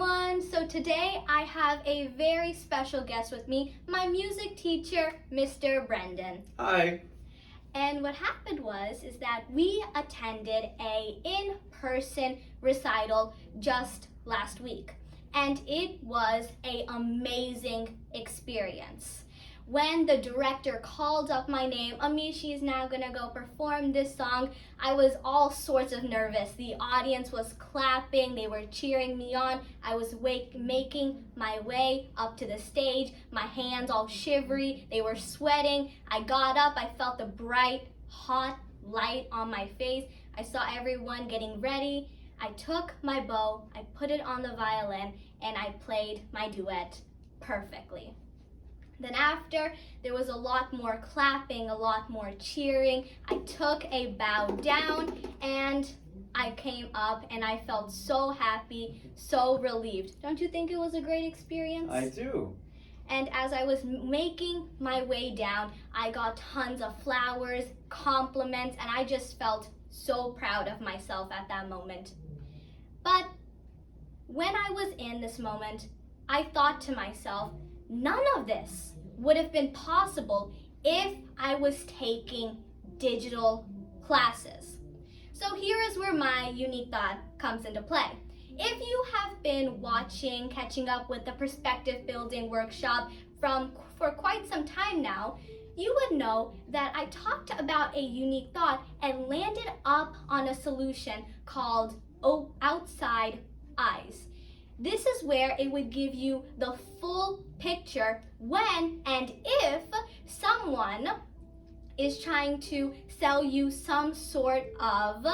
everyone. So today I have a very special guest with me, my music teacher, Mr. Brendan. Hi. And what happened is that we attended a in-person recital just last week. And it was an amazing experience. When the director called up my name, Amishi is now gonna go perform this song, I was all sorts of nervous. The audience was clapping, they were cheering me on. I was making my way up to the stage, my hands all shivery, they were sweating. I got up, I felt the bright, hot light on my face. I saw everyone getting ready. I took my bow, I put it on the violin, and I played my duet perfectly. Then after, there was a lot more clapping, a lot more cheering. I took a bow down and I came up and I felt so happy, so relieved. Don't you think it was a great experience? I do. And as I was making my way down, I got tons of flowers, compliments, and I just felt so proud of myself at that moment. But when I was in this moment, I thought to myself, none of this would have been possible if I was taking digital classes. So here is where my unique thought comes into play. If you have been catching up with the perspective building workshop for quite some time now, you would know that I talked about a unique thought and landed up on a solution called outside eyes. This is where it would give you the full picture when and if someone is trying to sell you some sort of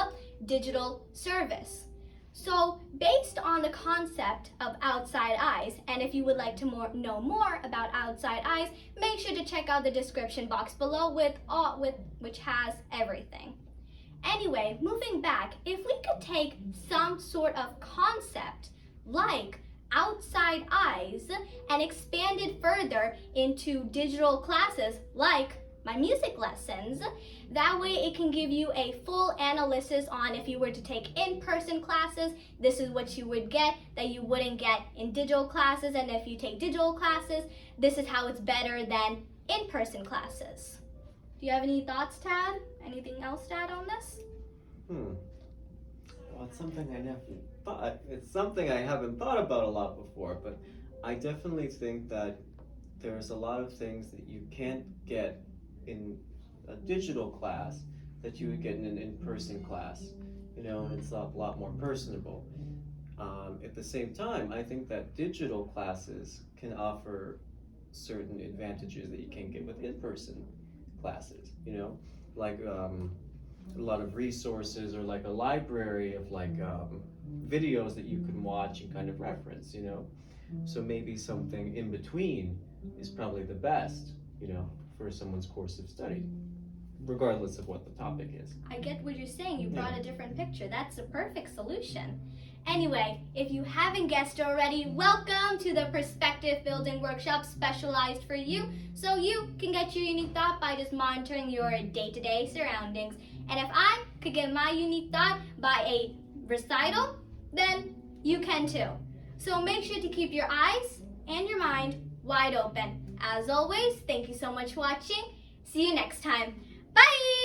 digital service. So based on the concept of outside eyes, and if you would like to know more about outside eyes, make sure to check out the description box below which has everything. Anyway, moving back, if we could take some sort of concept like outside eyes and expand it further into digital classes like my music lessons, that way it can give you a full analysis on if you were to take in-person classes, this is what you would get that you wouldn't get in digital classes, and if you take digital classes, this is how it's better than in-person classes. Do you have any thoughts, Tad? Anything else to add on this? Well, it's something I never thought. It's something I haven't thought about a lot before, but I definitely think that there's a lot of things that you can't get in a digital class that you would get in an in-person class, and it's a lot more personable. At the same time, I think that digital classes can offer certain advantages that you can't get with in-person classes, like a lot of resources or like a library of videos that you can watch and kind of reference, So maybe something in between is probably the best, for someone's course of study, regardless of what the topic is. I get what you're saying. You brought a different picture. That's a perfect solution. Anyway, if you haven't guessed already, welcome to the Perspective Building Workshop specialized for you, so you can get your unique thought by just monitoring your day-to-day surroundings. And if I could get my unique thought by a recital, then you can too. So make sure to keep your eyes and your mind wide open. As always, thank you so much for watching. See you next time. Bye!